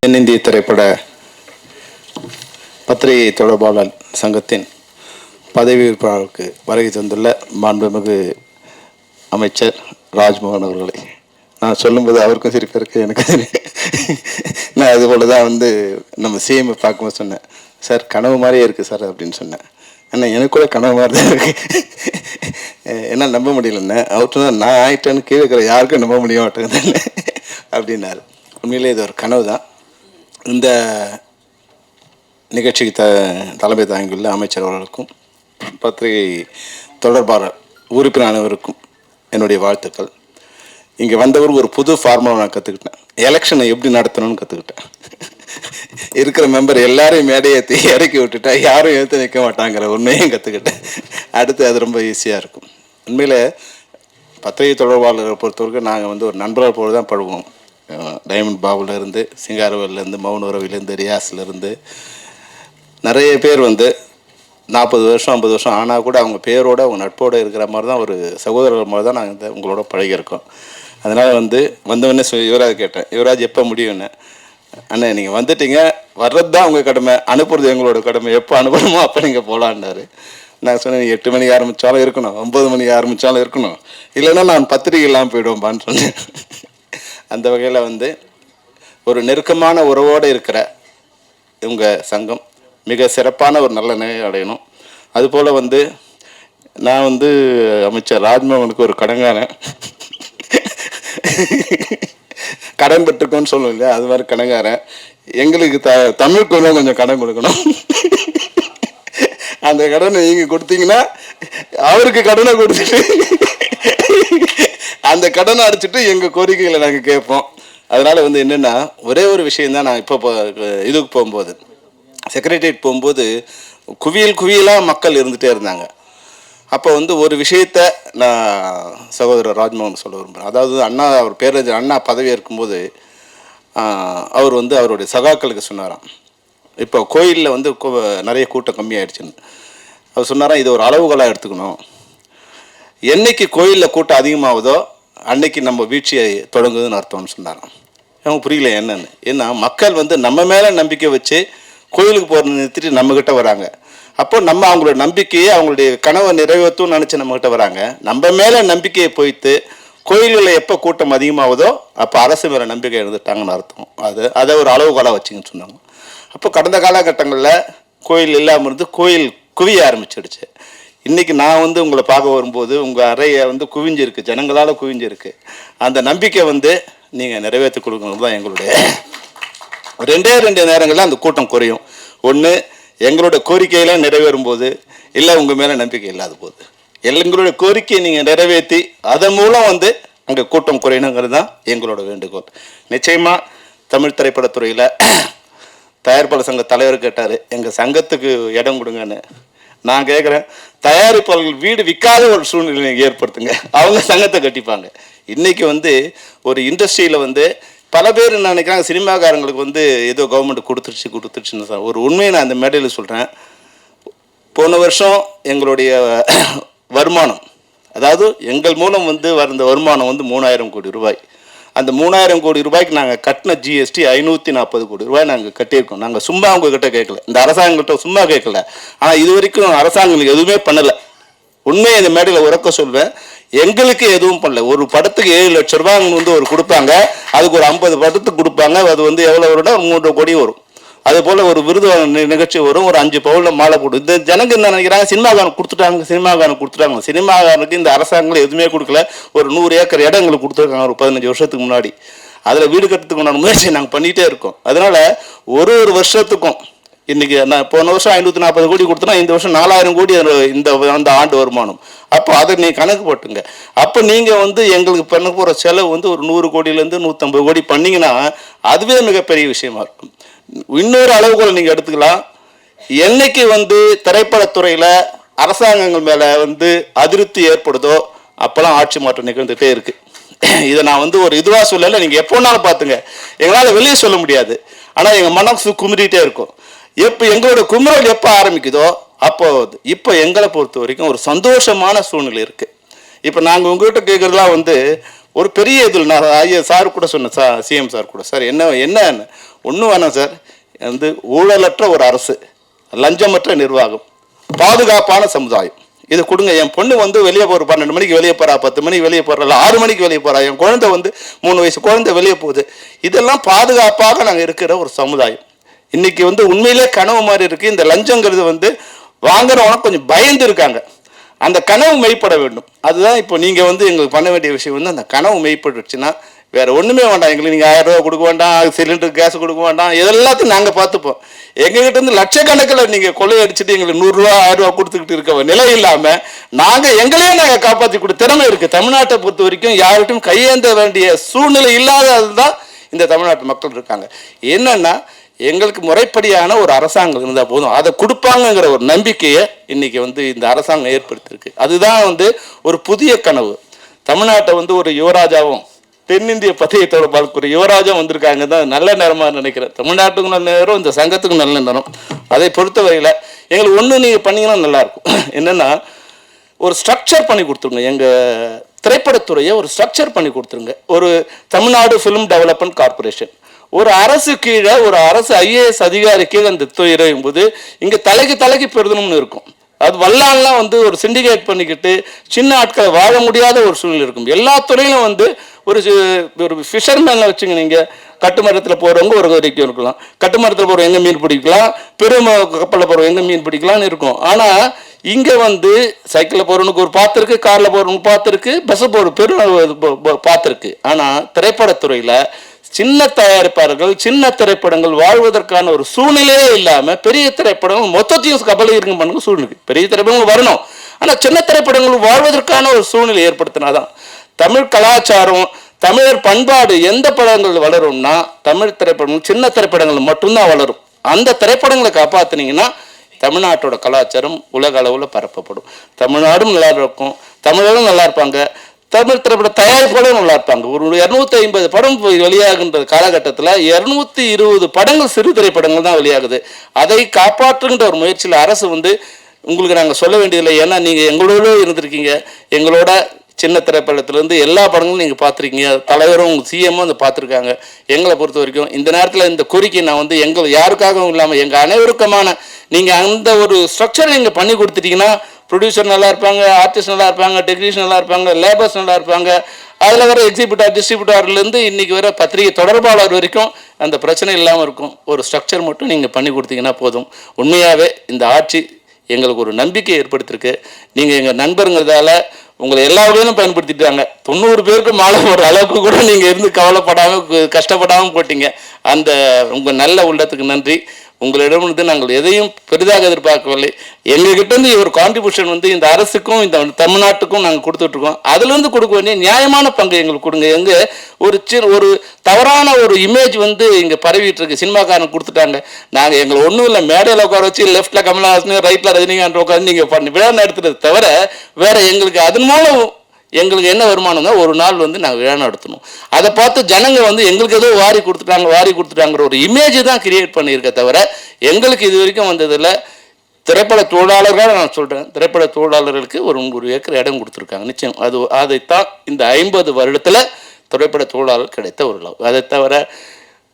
தென்னிந்திய திரைப்பட பத்திரிகை தொடர்பாளர் சங்கத்தின் பதவியேற்பாளருக்கு வருகை தந்துள்ள மாண்புமிகு அமைச்சர் ராஜ்மோகன் அவர்களை நான் சொல்லும்போது அவருக்கும் சிரிப்பு இருக்கு, எனக்கு நான் அதுபோல தான் நம்ம சிஎம் பார்க்கும்போது சொன்னேன், சார் கனவு மாதிரியே இருக்குது சார் அப்படின்னு சொன்னேன். ஆனால் எனக்கு கூட கனவு மாதிரி தான் இருக்கு, என்னால் நம்ப முடியலன்னு. அவர்கிட்ட தான் நான் ஆயிட்டேன்னு கீழே இருக்கிற யாருக்கும் நம்ப முடிய மாட்டேங்குதுன்னு அப்படின்னாரு. உண்மையிலே இது ஒரு கனவு தான். இந்த நிகழ்ச்சிக்கு தலைமை தாங்கியுள்ள அமைச்சர் அவர்களுக்கும் பத்திரிகை தொடர்பாளர் உறுப்பினர் அனைவருக்கும் என்னுடைய வாழ்த்துக்கள். இங்கே வந்தவர் ஒரு புது ஃபார்முலா நான் கற்றுக்கிட்டேன். எலெக்ஷனை எப்படி நடத்தணும்னு கற்றுக்கிட்டேன். இருக்கிற மெம்பர் எல்லாரையும் மேடையை இறக்கி விட்டுட்டா யாரும் எழுத்து நிற்க மாட்டாங்கிற உண்மையும் கற்றுக்கிட்டேன். அடுத்து அது ரொம்ப ஈஸியாக இருக்கும். உண்மையில் பத்திரிகை தொடர்பாளரை பொறுத்தவரைக்கும் நாங்கள் ஒரு நண்பர்கள் போல தான் பழகுவோம். டைமண்ட் பாபுலேருந்து, சிங்காரவேலேருந்து, மௌன உறவிலேருந்து, ரியாஸ்லேருந்து நிறைய பேர் 40 வருஷம் 50 வருஷம் ஆனால் கூட அவங்க பேரோடு அவங்க நட்போடு இருக்கிற மாதிரி தான், ஒரு சகோதரர்கள் மாதிரி தான் நாங்கள் உங்களோட பழகியிருக்கோம். அதனால் வந்தவொடனே யுவராஜ் கேட்டேன், யுவராஜ் எப்போ முடியும்னு. அண்ணா நீங்கள் வந்துட்டீங்க, வர்றது தான் உங்கள் கடமை, அனுப்புறது எங்களோட கடமை, எப்போ அனுப்பணுமோ அப்போ நீங்கள் போகலான்னாரு. நான் சொன்னேன், 8 மணிக்கு ஆரம்பித்தாலும் இருக்கணும், 9 மணிக்கு ஆரம்பித்தாலும் இருக்கணும், இல்லைன்னா நான் பத்திரிகை இல்லாமல் போயிடுவோம்பான்னு சொன்னேன். அந்த வகையில் ஒரு நெருக்கமான உறவோடு இருக்கிற உங்கள் சங்கம் மிக சிறப்பான ஒரு நல்ல நிலை அடையணும். அதுபோல் நான் அமைச்சர் ராஜ்மோகனுக்கு ஒரு கடங்காரன், கடன் பெற்றுக்கோன்னு சொல்லுவோம் இல்லையா, அது மாதிரி கடங்காரன். எங்களுக்கு தமிழுக்கு கொஞ்சம் கடன் கொடுக்கணும். அந்த கடனை நீங்கள் கொடுத்தீங்கன்னா அவருக்கு கடனை கொடுத்துட்டு அந்த கடனை அடிச்சுட்டு எங்கள் கோரிக்கைகளை நாங்கள் கேட்போம். அதனால் என்னென்னா, ஒரே ஒரு விஷயந்தான். நான் இப்போ இதுக்கு போகும்போது, செக்ரட்டரியேட் போகும்போது குவியலாக மக்கள் இருந்துகிட்டே இருந்தாங்க. அப்போ ஒரு விஷயத்தை நான் சகோதரர் ராஜ்மோகன் சொல்ல விரும்புகிறேன். அதாவது அவர் பேரறிஞர் அண்ணா பதவி ஏற்கும்போது அவர் அவருடைய சகாக்களுக்கு சொன்னாராம், இப்போ கோயிலில் நிறைய கூட்டம் கம்மியாயிடுச்சுன்னு. அவர் சொன்னாராம், இது ஒரு அளவுகளாக எடுத்துக்கணும், என்னைக்கு கோயிலில் கூட்டம் அதிகமாகுதோ அன்னைக்கு நம்ம வீழ்ச்சியை தொடங்குதுன்னு அர்த்தம்னு சொன்னாராம். அவங்க புரியல என்னன்னு. ஏன்னா மக்கள் நம்ம மேலே நம்பிக்கை வச்சு கோயிலுக்கு போகிறது நிறுத்திட்டு நம்மக்கிட்ட வராங்க. அப்போ நம்ம அவங்களோட நம்பிக்கையை, அவங்களுடைய கனவை நிறைவேற்றும்னு நினச்சி நம்மக்கிட்ட வராங்க. நம்ம மேலே நம்பிக்கையை போய்த்து கோயில்களில் எப்போ கூட்டம் அதிகமாகுதோ அப்போ அரசு மேலே நம்பிக்கை இருந்துட்டாங்கன்னு அர்த்தம். அதை ஒரு அளவுகோலாக வச்சுங்கன்னு சொன்னாங்க. அப்போ கடந்த காலகட்டங்களில் கோயில் இல்லாமல் இருந்து கோயில் குவிய ஆரம்பிச்சிடுச்சு. இன்றைக்கி நான் உங்களை பார்க்க வரும்போது உங்கள் அறையை குவிஞ்சிருக்கு, ஜனங்களால் குவிஞ்சிருக்கு. அந்த நம்பிக்கை நீங்கள் நிறைவேற்றி கொடுக்கணும் தான் எங்களுடைய. 2 நேரங்களில் அந்த கூட்டம் குறையும். ஒன்று, எங்களோட கோரிக்கையில் நிறைவேறும் போது, இல்லை உங்கள் மேலே நம்பிக்கை இல்லாத போது. எங்களுடைய கோரிக்கையை நீங்கள் நிறைவேற்றி அதன் மூலம் அங்கே கூட்டம் குறையணுங்கிறது தான் எங்களோட வேண்டுகோள். நிச்சயமாக தமிழ் திரைப்படத்துறையில் தயாரிப்பாளர் சங்க தலைவர் கேட்டார், எங்கள் சங்கத்துக்கு இடம் கொடுங்கன்னு. நான் கேட்குறேன், தயாரிப்பாளர்கள் வீடு விற்காத ஒரு சூழ்நிலை நீங்கள் ஏற்படுத்துங்க, அவங்க சங்கத்தை கட்டிப்பாங்க. இன்றைக்கி ஒரு இண்டஸ்ட்ரியில் பல பேர் என்ன நினைக்கிறாங்க, சினிமாக்காரங்களுக்கு ஏதோ கவர்மெண்ட் கொடுத்துருச்சுன்னு சார். ஒரு உண்மையை நான் அந்த மேடையில் சொல்கிறேன். போன வருஷம் எங்களுடைய வருமானம், அதாவது எங்கள் மூலம் வந்த வருமானம் 3000 கோடி ரூபாய். அந்த 3000 கோடி ரூபாய்க்கு நாங்கள் கட்டின ஜிஎஸ்டி 540 கோடி ரூபாய் நாங்கள் கட்டியிருக்கோம். நாங்கள் சும்மா அவங்கக்கிட்ட கேட்கல, இந்த அரசாங்கக்கிட்ட சும்மா கேட்கல. ஆனால் இது வரைக்கும் அரசாங்கம் எதுவுமே பண்ணலை. உண்மையை இந்த மேடையில் உறக்க சொல்வேன், எங்களுக்கு எதுவும் பண்ணல. ஒரு படத்துக்கு 7 லட்சம் ரூபாய் ஒரு கொடுப்பாங்க, அதுக்கு ஒரு 50 படத்துக்கு கொடுப்பாங்க. அது எவ்வளோ வரும்னா 3 கோடி வரும். அது போல் ஒரு விருது நிகழ்ச்சி வரும், ஒரு 5 பவுனில் மாலை போட்டு. இந்த ஜனங்க என்ன நினைக்கிறாங்க, சினிமாக்காரன் கொடுத்துட்டாங்க. சினிமாக்காரனுக்கு இந்த அரசாங்கம் எதுவுமே கொடுக்கல. ஒரு 100 ஏக்கர் இடம் எங்களுக்கு கொடுத்துருக்காங்க ஒரு 15 வருஷத்துக்கு முன்னாடி. அதில் வீடு கட்டுறதுக்கு முயற்சியை நாங்கள் பண்ணிகிட்டே இருக்கோம். அதனால் ஒரு வருஷத்துக்கும் இன்றைக்கி நான் போன வருஷம் 540 கோடி கொடுத்தோன்னா இந்த வருஷம் 4000 கோடி அந்த ஆண்டு வருமானம். அப்போ அதை நீங்கள் கணக்கு போட்டுங்க. அப்போ நீங்கள் எங்களுக்கு பண்ண போகிற செலவு ஒரு 100 கோடியிலேருந்து 150 கோடி பண்ணிங்கன்னா அதுவே மிகப்பெரிய விஷயமா இருக்கும். இன்னொரு அளவுகோல் நீங்கள் எடுத்துக்கலாம். என்னைக்கு திரைப்படத்துறையில் அரசாங்கங்கள் மேலே அதிருப்தி ஏற்படுதோ அப்போல்லாம் ஆட்சி மாற்றம் நிகழ்ந்துகிட்டே இருக்குது. இதை நான் ஒரு இதுவாக சொல்லலை, நீங்கள் எப்போனாலும் பார்த்துங்க. எங்களால் வெளியே சொல்ல முடியாது, ஆனால் எங்கள் மனசு குமுறிட்டே இருக்கும். எங்களோட குமுறல் எப்போ ஆரம்பிக்குதோ அப்போ இப்போ எங்களை பொறுத்த வரைக்கும் ஒரு சந்தோஷமான சூழ்நிலை இருக்குது. இப்போ நாங்கள் உங்கள்கிட்ட கேட்குறதுலாம் ஒரு பெரிய இதில் நான் ஐயா சார் கூட சொன்னேன், சிஎம் சார் கூட, சார் என்ன ஒன்றும் வேணாம் சார், வந்து ஊழலற்ற ஒரு அரசு, லஞ்சமற்ற நிர்வாகம், பாதுகாப்பான சமுதாயம், இது கொடுங்க. என் பொண்ணு வந்து வெளியே போகிற 12 மணிக்கு வெளியே போகிறா, 10 மணிக்கு வெளியே போகிறா, 6 மணிக்கு வெளியே போகிறா, என் குழந்தை வந்து 3 வயசு குழந்தை வெளியே போகுது. இதெல்லாம் பாதுகாப்பாக நாங்கள் இருக்கிற ஒரு சமுதாயம். இன்னைக்கு வந்து உண்மையிலே கனவு மாதிரி இருக்குது. இந்த லஞ்சங்கிறது வந்து வாங்குறவங்க கொஞ்சம் பயந்து இருக்காங்க. அந்த கனவு மெய்ப்பட வேண்டும். அதுதான் இப்போ நீங்கள் வந்து எங்களுக்கு பண்ண வேண்டிய விஷயம் வந்து அந்த கனவு மெய்ப்பட்டுச்சுன்னா வேறு ஒன்றுமே வேண்டாம். எங்களுக்கு நீங்கள் 1000 ரூபா கொடுக்க வேண்டாம், சிலிண்டர் கேஸ் கொடுக்க வேண்டாம், இதெல்லாத்தையும் நாங்கள் பார்த்துப்போம். எங்ககிட்ட இருந்து லட்சக்கணக்கில் நீங்கள் கொள்ளையடிச்சிட்டு எங்களுக்கு 100 ரூபா 1000 ரூபா கொடுத்துக்கிட்டு இருக்க நிலை இல்லாமல் நாங்கள் காப்பாற்றி கொடுத்த திறமை இருக்குது. தமிழ்நாட்டை பொறுத்த வரைக்கும் யார்கிட்டும் கையேந்த வேண்டிய சூழ்நிலை இல்லாதது தான் இந்த தமிழ்நாட்டு மக்கள் இருக்காங்க. என்னன்னா எங்களுக்கு முறைப்படியான ஒரு அரசாங்கம் இருந்தால் போதும், அதை கொடுப்பாங்கங்கிற ஒரு நம்பிக்கையை இன்னைக்கு வந்து இந்த அரசாங்கம் ஏற்படுத்தியிருக்கு. அதுதான் வந்து ஒரு புதிய கனவு. தமிழ்நாட்டை வந்து ஒரு யுவராஜாவும் தென்னிந்திய பத்தியத்தோட பார்க்கிற யுவராஜா வந்திருக்காங்க தான் நல்ல நேரமாக நினைக்கிறேன். தமிழ்நாட்டுக்கும் நல்ல நேரம், இந்த சங்கத்துக்கும் நல்ல நேரம். அதை பொறுத்தவரையில் எங்களுக்கு ஒன்று நீங்கள் பண்ணிங்கன்னா நல்லாயிருக்கும். என்னென்னா ஒரு ஸ்ட்ரக்சர் பண்ணி கொடுத்துருங்க, எங்கள் திரைப்படத்துறையை ஒரு ஸ்ட்ரக்சர் பண்ணி கொடுத்துருங்க. ஒரு தமிழ்நாடு ஃபிலிம் டெவலப்மெண்ட் கார்பரேஷன், ஒரு அரசு கீழே ஒரு அரசு IAS அதிகாரி கீழே அந்த துறையும் போது இங்கே தலைக்கு பெருதணும்னு இருக்கும். அது வல்லாலாம் வந்து ஒரு சிண்டிகேட் பண்ணிக்கிட்டு சின்ன ஆட்களை வாழ முடியாத ஒரு சூழ்நிலை இருக்கும். எல்லா துறையிலும் வந்து ஒரு ஃபிஷர்மேனை வச்சுங்க, நீங்கள் கட்டுமரத்தில் போகிறவங்க ஒரு வரைக்கும் இருக்கலாம், கட்டுமரத்தில் போகிறவங்க எங்கே மீன் பிடிக்கலாம், பெரும் கப்பலில் போகிறவங்க எங்கே மீன் பிடிக்கலாம்னு இருக்கும். ஆனால் இங்கே வந்து சைக்கிளில் போகிறவனுக்கு ஒரு பார்த்துருக்கு, காரில் போகிறவனுக்கு பார்த்துருக்கு, பஸ்ஸு போகிற பெரும் பார்த்துருக்கு. ஆனால் திரைப்படத்துறையில் சின்ன தயாரிப்பாளர்கள், சின்ன திரைப்படங்கள் வாழ்வதற்கான ஒரு சூழ்நிலையே இல்லாமல் பெரிய திரைப்படங்கள் மொத்தத்தையும் கபலீகரம் பண்ணுங்க சூழ்நிலை. பெரிய திரைப்படங்கள் வரணும், ஆனால் சின்ன திரைப்படங்கள் வாழ்வதற்கான ஒரு சூழ்நிலை ஏற்படுத்தினாதான் தமிழ் கலாச்சாரம், தமிழர் பண்பாடு எந்த படங்கள் வளரும்னா தமிழ் திரைப்படங்கள், சின்ன திரைப்படங்கள் மட்டும்தான் வளரும். அந்த திரைப்படங்களை காப்பாற்றினீங்கன்னா தமிழ்நாட்டோட கலாச்சாரம் உலக அளவில் பரப்பப்படும். தமிழ்நாடும் நல்லா இருக்கும், தமிழரும் நல்லா இருப்பாங்க, தமிழ் திரைப்பட தயாரிப்பாளரும் நல்லா இருப்பாங்க. ஒரு 250 படம் வெளியாகின்ற காலகட்டத்தில் 220 படங்கள் சிறு திரைப்படங்கள் தான் வெளியாகுது. அதை காப்பாற்றுகின்ற ஒரு முயற்சியில் அரசு வந்து உங்களுக்கு நாங்கள் சொல்ல வேண்டியதில்லை. ஏன்னா நீங்கள் எங்களோட இருந்திருக்கீங்க, எங்களோட சின்ன திரைப்படத்துலேருந்து எல்லா படங்களும் நீங்கள் பார்த்துருக்கீங்க, தலைவரும் சிஎம்மும் வந்து பார்த்துருக்காங்க. எங்களை பொறுத்த வரைக்கும் இந்த நேரத்தில் இந்த கோரிக்கை நான் வந்து யாருக்காகவும் இல்லாமல் எங்கள் அனைவருக்குமான நீங்கள் அந்த ஒரு ஸ்ட்ரக்சரை நீங்கள் பண்ணி கொடுத்துட்டீங்கன்னா ப்ரொடியூசர் நல்லா இருப்பாங்க, ஆர்டிஸ்ட் நல்லா இருப்பாங்க, டெக்னீஷியன் நல்லா இருப்பாங்க, லேபர்ஸ் நல்லா இருப்பாங்க, அதில் வர எக்ஸிபியூட்டர் டிஸ்ட்ரிபியூட்டர்லேருந்து இன்றைக்கி வர பத்திரிகை தொடர்பாளர் வரைக்கும் அந்த பிரச்சனை இல்லாமல் இருக்கும். ஒரு ஸ்ட்ரக்சர் மட்டும் நீங்கள் பண்ணி கொடுத்தீங்கன்னா போதும். உண்மையாகவே இந்த ஆட்சி எங்களுக்கு ஒரு நம்பிக்கை ஏற்படுத்தியிருக்கு. நீங்கள் எங்கள் நண்பருங்கிறதால உங்களை எல்லா வகையிலும் பயன்படுத்திட்டாங்க. 90 பேருக்கு மாலை போடுற அளவுக்கு கூட நீங்கள் இருந்து கவலைப்படாமல் கஷ்டப்படாமல் போட்டீங்க. அந்த உங்கள் நல்ல உள்ளத்துக்கு நன்றி. உங்களிடமிருந்து நாங்கள் எதையும் பெரிதாக எதிர்பார்க்கவில்லை. எங்ககிட்டேருந்து ஒரு கான்ட்ரிபியூஷன் வந்து இந்த அரசுக்கும் இந்த தமிழ்நாட்டுக்கும் நாங்கள் கொடுத்துட்ருக்கோம். அதுலேருந்து கொடுக்க வேண்டிய நியாயமான பங்கு எங்களுக்கு கொடுங்க. எங்கே ஒரு தவறான ஒரு இமேஜ் வந்து இங்கே பரவிட்டு இருக்கு, சினிமாக்காரன் கொடுத்துட்டாங்க. நாங்கள் எங்களை ஒன்றும் இல்லை, மேடையில் உட்கார வச்சு லெஃப்டில் கமலஹாசன், ரைட்டில் ரஜினிகாந்த் உட்காந்து நீங்கள் பண்ணி விழா நடத்துறது தவிர வேற எங்களுக்கு அதன் மூலம் எங்களுக்கு என்ன வருமானம் தான் ஒரு நாள் வந்து நாங்கள் விழா நடத்தணும். அதை பார்த்து ஜனங்க வந்து எங்களுக்கு ஏதோ வாரி கொடுத்துட்டாங்கிற ஒரு இமேஜ் தான் கிரியேட் பண்ணியிருக்க தவிர எங்களுக்கு இது வரைக்கும் வந்ததில் திரைப்பட தொழிலாளர்கள் நான் சொல்கிறேன், திரைப்பட தொழிலாளர்களுக்கு ஒரு 100 ஏக்கர் இடம் கொடுத்துருக்காங்க. நிச்சயம் அதைத்தான் இந்த 50 வருடத்தில் திரைப்பட தொழிலாளர் கிடைத்த ஒரு லாபம். அதை தவிர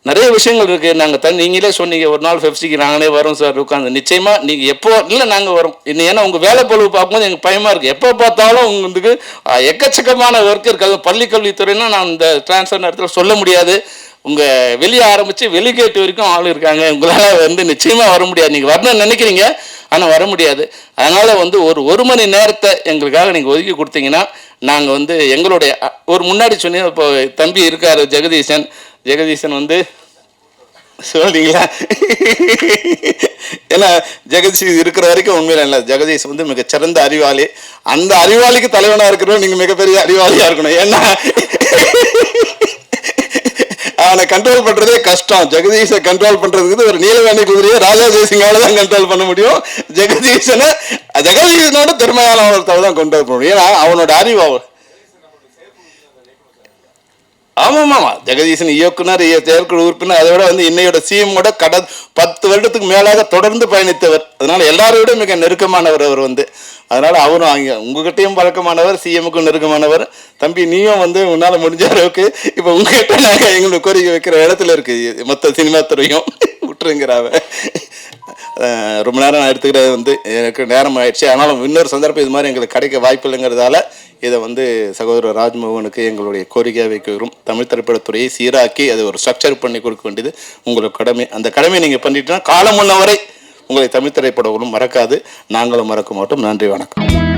நிறைய விஷயங்கள் இருக்குது. நாங்கள் நீங்களே சொன்னீங்க ஒரு நாள் பெப்சிக்கு நாங்களே வரோம் சார் உட்காந்து. நிச்சயமாக நீங்கள் எப்போ இல்லை நாங்கள் வரோம். இன்னும் ஏன்னா உங்கள் வேலை பொழுது பார்க்கும்போது எங்களுக்கு பயமாக இருக்குது. எப்போ பார்த்தாலும் உங்களுக்கு எக்கச்சக்கமான ஒர்க் இருக்காது. பள்ளிக்கல்வித்துறைன்னா நான் இந்த டிரான்ஸ்ஃபர் நேரத்தில் சொல்ல முடியாது. உங்கள் வெளியே ஆரம்பித்து வெளிகேட்டு வரைக்கும் ஆள் இருக்காங்க. உங்களால் வந்து நிச்சயமாக வர முடியாது. நீங்கள் வரணும்னு நினைக்கிறீங்க, ஆனால் வர முடியாது. அதனால் வந்து ஒரு மணி நேரத்தை எங்களுக்காக நீங்கள் ஒதுக்கி கொடுத்தீங்கன்னா நாங்கள் வந்து எங்களுடைய ஒரு முன்னாடி சொன்னீங்க. இப்போ தம்பி இருக்கார் ஜெகதீசன் வந்து சொல்றீங்களா? ஏன்னா ஜெகதீஷ் இருக்கிற வரைக்கும் உண்மையில இல்லை, ஜெகதீஷ் வந்து மிகச்சிறந்த அறிவாளி. அந்த அறிவாளிக்கு தலைவனாக இருக்கிறோம். நீங்கள் மிகப்பெரிய அறிவாளியாக இருக்கணும். ஏன்னா அவனை கண்ட்ரோல் பண்ணுறதே கஷ்டம். ஜெகதீஷை கண்ட்ரோல் பண்ணுறதுக்கு ஒரு நீலவேணி குதிரையை ராஜா ஜெயசிங்கால தான் கண்ட்ரோல் பண்ண முடியும். ஜெகதீஷனோட திறமையான ஒருத்தவ தான் கண்ட்ரோல் பண்ண முடியும். ஏன்னா அவனோட அறிவு ஆமாம் ஆமாம், ஜெகதீசன் இயக்குனர், செயற்குழு உறுப்பினர், அதை விட வந்து இன்னையோட சிஎம்மோட 10 வருடத்துக்கு மேலாக தொடர்ந்து பயணித்தவர். அதனால எல்லாரோட மிக நெருக்கமானவர் அவர் வந்து. அதனால அவரும் அங்கே உங்ககிட்டையும் பழக்கமானவர், சிஎம்முக்கும் நெருக்கமானவர். தம்பி நீயும் வந்து உன்னால் முடிஞ்ச அளவுக்கு இப்போ உங்ககிட்ட நாங்கள் எங்களுக்கு கோரிக்கை வைக்கிற இடத்துல இருக்கு மொத்த சினிமா துறையும் விட்டுருங்கிறாவ. ரொம்ப நேரம் நான் எடுத்துக்கிட்டது வந்து எனக்கு நேரம் ஆயிடுச்சு. ஆனாலும் இன்னொரு சந்தர்ப்பம் இது மாதிரி எங்களுக்கு கிடைக்க வாய்ப்பு இல்லைங்கிறதால இதை வந்து சகோதரர் ராஜ்மோகனுக்கு எங்களுடைய கோரிக்கையாக வைக்கிறோம். தமிழ் திரைப்படத்துறையை சீராக்கி அதை ஒரு ஸ்ட்ரக்சர் பண்ணி கொடுக்க வேண்டியது உங்களுக்கு கடமை. அந்த கடமையை நீங்கள் பண்ணிட்டீங்கன்னா காலம் முன்ன வரை உங்களை தமிழ் திரைப்படங்களும் மறக்காது, நாங்களும் மறக்க மாட்டோம். நன்றி, வணக்கம்.